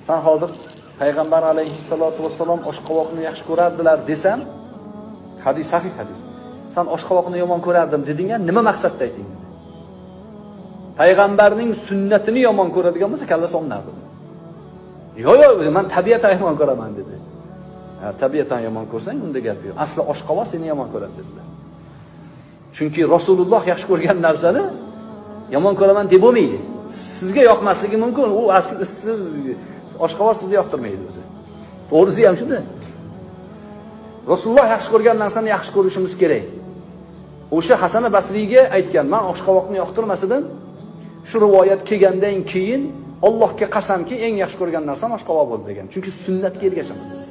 Sen hozir Payg'ambar alayhissalatu vassalom oshqovoqni yaxshi ko'rardilar desam, hadis sahih hadis. Sen oshqovoqni yomon ko'rardim dedingga nima maqsadda ayting? Payg'ambarning sunnatini yomon ko'radigan bo'lsa kalla somnardi. Yo'q, men tabiatan yomon ko'raman dedi. Tabiatan yomon ko'rsang unda gap yo'q. Asli oshqovoq seni yomon ko'radi dedilar. Chunki Rasululloh yaxshi ko'rgan narsani yomon ko'raman deb bo'lmaydi. Sizga yoqmasligi mumkin. U asli siz oshqovoq sizni yoqtirmaydi o'zi. To'g'risi ham shunda. Rasululloh yaxshi ko'rgan narsani yaxshi ko'rishimiz kerak. O'sha Hasan Basriyga aytgan, men oshqovoqni yoqtirmasidan shu rivoyat kelgandan keyin Allohga qasamki eng yaxshi ko'rgan narsam oshqovoq bo'ldi degan. Chunki sunnatga ergashamiz biz.